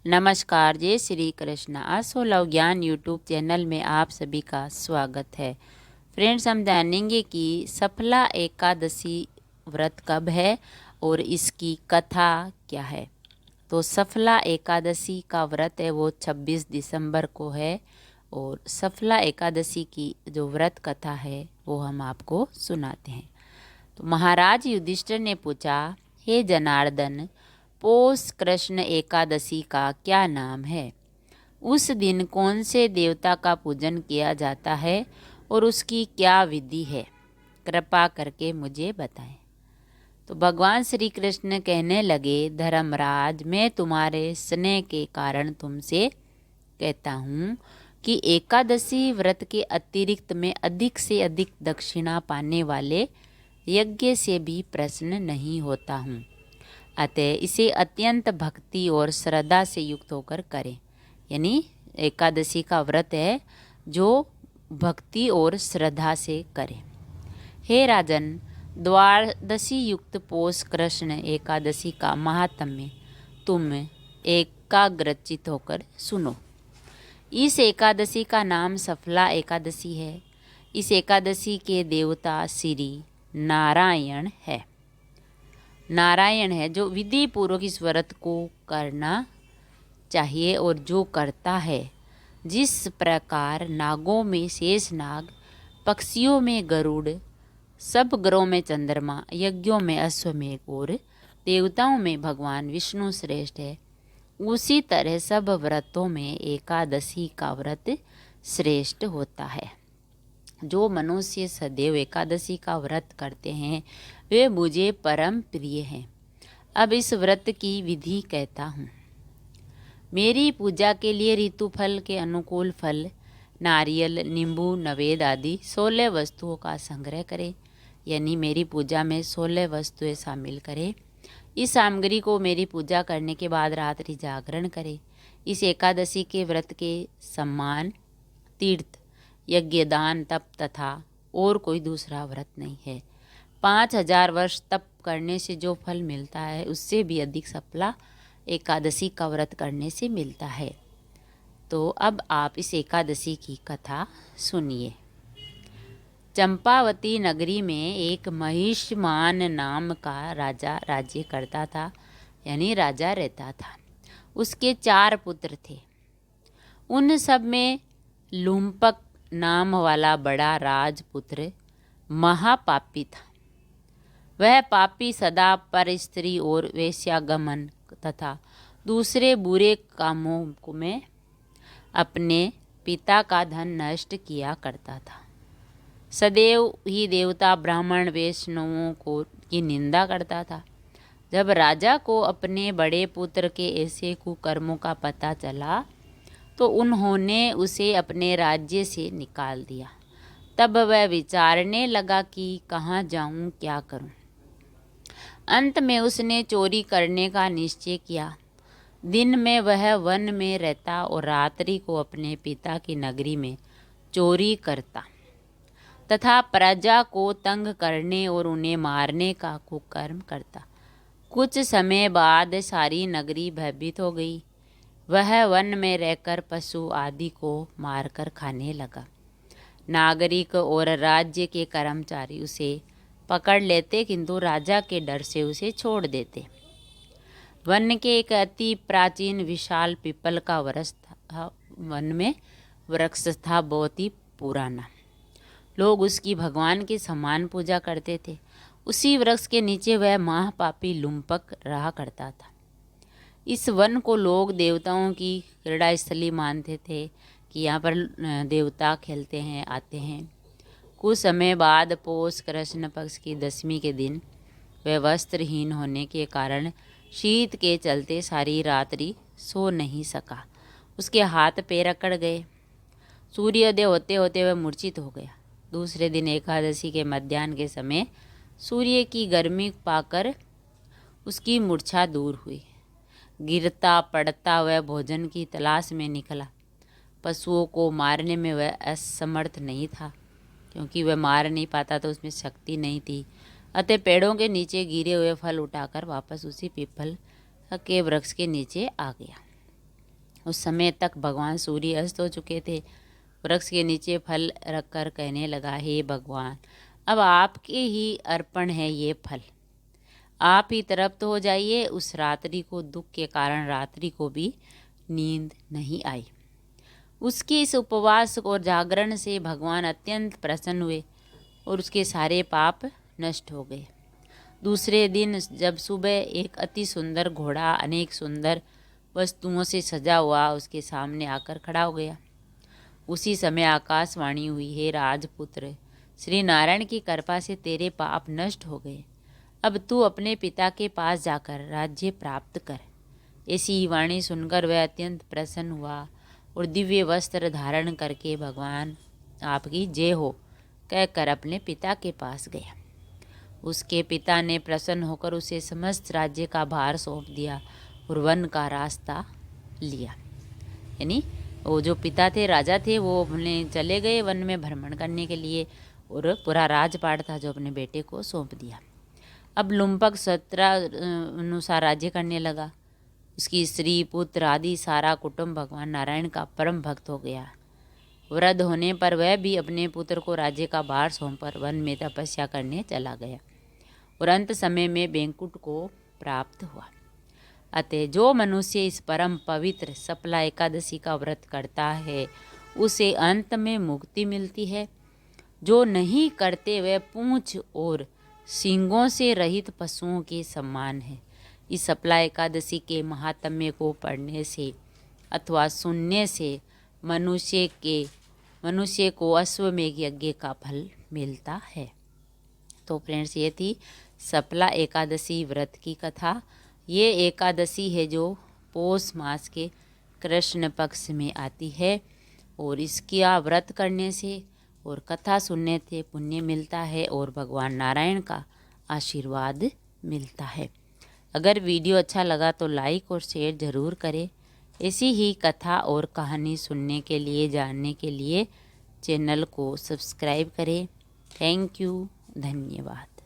नमस्कार, जय श्री कृष्ण। आसो लव ज्ञान यूट्यूब चैनल में आप सभी का स्वागत है। फ्रेंड्स, हम जानेंगे कि सफला एकादशी व्रत कब है और इसकी कथा क्या है। तो सफला एकादशी का व्रत है वो 26 दिसंबर को है और सफला एकादशी की जो व्रत कथा है वो हम आपको सुनाते हैं। तो महाराज युधिष्ठिर ने पूछा, हे जनार्दन, पौष कृष्ण एकादशी का क्या नाम है? उस दिन कौन से देवता का पूजन किया जाता है और उसकी क्या विधि है? कृपा करके मुझे बताएं। तो भगवान श्री कृष्ण कहने लगे, धर्मराज, मैं तुम्हारे स्नेह के कारण तुमसे कहता हूँ कि एकादशी व्रत के अतिरिक्त में अधिक से अधिक दक्षिणा पाने वाले यज्ञ से भी प्रसन्न नहीं होता हूँ। अतः इसे अत्यंत भक्ति और श्रद्धा से युक्त होकर करें। यानी एकादशी का व्रत है जो भक्ति और श्रद्धा से करें। हे राजन, द्वादशी युक्त पौष कृष्ण एकादशी का महात्म्य तुम एकाग्रचित होकर सुनो। इस एकादशी का नाम सफला एकादशी है। इस एकादशी के देवता श्री नारायण है। नारायण है जो विधि पूर्वक इस व्रत को करना चाहिए और जो करता है। जिस प्रकार नागों में शेष नाग, पक्षियों में गरुड़, सब ग्रहों में चंद्रमा, यज्ञों में अश्वमेघ और देवताओं में भगवान विष्णु श्रेष्ठ है, उसी तरह सब व्रतों में एकादशी का व्रत श्रेष्ठ होता है। जो मनुष्य सदैव एकादशी का व्रत करते हैं वे मुझे परम प्रिय हैं। अब इस व्रत की विधि कहता हूँ। मेरी पूजा के लिए ऋतुफल के अनुकूल फल, नारियल, नींबू, नवेद आदि 16 वस्तुओं का संग्रह करें। यानी मेरी पूजा में 16 वस्तुएं शामिल करें। इस सामग्री को मेरी पूजा करने के बाद रात्रि जागरण करें। इस एकादशी के व्रत के सम्मान तीर्थ, यज्ञ, दान, तप तथा और कोई दूसरा व्रत नहीं है। 5000 वर्ष तप करने से जो फल मिलता है उससे भी अधिक सफला एकादशी का व्रत करने से मिलता है। तो अब आप इस एकादशी की कथा सुनिए। चंपावती नगरी में एक महिष्मान नाम का राजा राज्य करता था। यानी राजा रहता था। उसके 4 पुत्र थे। उन सब में लुम्पक नाम वाला बड़ा राजपुत्र महापापी था। वह पापी सदा पर स्त्री और वेश्यागमन तथा दूसरे बुरे कामों में अपने पिता का धन नष्ट किया करता था। सदैव ही देवता, ब्राह्मण, वैष्णवों को की निंदा करता था। जब राजा को अपने बड़े पुत्र के ऐसे कुकर्मों का पता चला तो उन्होंने उसे अपने राज्य से निकाल दिया। तब वह विचारने लगा कि कहाँ जाऊँ, क्या करूँ। अंत में उसने चोरी करने का निश्चय किया। दिन में वह वन में रहता और रात्रि को अपने पिता की नगरी में चोरी करता तथा प्रजा को तंग करने और उन्हें मारने का कुकर्म करता। कुछ समय बाद सारी नगरी भयभीत हो गई। वह वन में रहकर पशु आदि को मारकर खाने लगा। नागरिक और राज्य के कर्मचारी उसे पकड़ लेते किंतु राजा के डर से उसे छोड़ देते। वन के एक अति प्राचीन विशाल पीपल का वृक्ष था। वन में वृक्ष था बहुत ही पुराना। लोग उसकी भगवान के समान पूजा करते थे। उसी वृक्ष के नीचे वह महापापी लुम्पक रहा करता था। इस वन को लोग देवताओं की क्रीड़ा स्थली मानते थे कि यहाँ पर देवता खेलते हैं, आते हैं। कुछ समय बाद पौष कृष्ण पक्ष की 10वीं के दिन वह वस्त्रहीन होने के कारण शीत के चलते सारी रात्रि सो नहीं सका। उसके हाथ पैर अकड़ गए। सूर्योदय होते होते वह मूर्छित हो गया। दूसरे दिन एकादशी के मध्याह्न के समय सूर्य की गर्मी पाकर उसकी मूर्छा दूर हुई। गिरता पड़ता वह भोजन की तलाश में निकला। पशुओं को मारने में वह असमर्थ नहीं था क्योंकि वह मार नहीं पाता तो उसमें शक्ति नहीं थी। अतः पेड़ों के नीचे गिरे हुए फल उठाकर वापस उसी पीपल के वृक्ष के नीचे आ गया। उस समय तक भगवान सूर्य अस्त हो चुके थे। वृक्ष के नीचे फल रखकर कहने लगा, हे भगवान, अब आपके ही अर्पण है ये फल, आप ही तृप्त हो जाइए। उस रात्रि को दुख के कारण रात्रि को भी नींद नहीं आई। उसके इस उपवास और जागरण से भगवान अत्यंत प्रसन्न हुए और उसके सारे पाप नष्ट हो गए। दूसरे दिन जब सुबह एक अति सुंदर घोड़ा अनेक सुंदर वस्तुओं से सजा हुआ उसके सामने आकर खड़ा हो गया। उसी समय आकाशवाणी हुई, हे राजपुत्र, श्री नारायण की कृपा से तेरे पाप नष्ट हो गए। अब तू अपने पिता के पास जाकर राज्य प्राप्त कर। ऐसी वाणी सुनकर वह अत्यंत प्रसन्न हुआ और दिव्य वस्त्र धारण करके भगवान आपकी जय हो कहकर अपने पिता के पास गया। उसके पिता ने प्रसन्न होकर उसे समस्त राज्य का भार सौंप दिया और वन का रास्ता लिया। यानी वो जो पिता थे, राजा थे, वो अपने चले गए वन में भ्रमण करने के लिए और पूरा राजपाट था जो अपने बेटे को सौंप दिया। अब लुम्पक सत्रा अनुसार राज्य करने लगा। उसकी स्त्री पुत्र आदि सारा कुटुंब भगवान नारायण का परम भक्त हो गया। वृद्ध होने पर वह भी अपने पुत्र को राज्य का भार सौंपकर वन में तपस्या करने चला गया और अंत समय में बैंकुट को प्राप्त हुआ। अतः जो मनुष्य इस परम पवित्र सफला एकादशी का व्रत करता है उसे अंत में मुक्ति मिलती है। जो नहीं करते वह पूंछ और सींगों से रहित पशुओं के समान है। इस सफला एकादशी के महात्म्य को पढ़ने से अथवा सुनने से मनुष्य को अश्वमेघ यज्ञ का फल मिलता है। तो फ्रेंड्स, ये थी सफला एकादशी व्रत की कथा। ये एकादशी है जो पौष मास के कृष्ण पक्ष में आती है और इसका व्रत करने से और कथा सुनने से पुण्य मिलता है और भगवान नारायण का आशीर्वाद मिलता है। अगर वीडियो अच्छा लगा तो लाइक और शेयर ज़रूर करें। ऐसी ही कथा और कहानी सुनने के लिए, जानने के लिए चैनल को सब्सक्राइब करें। थैंक यू, धन्यवाद।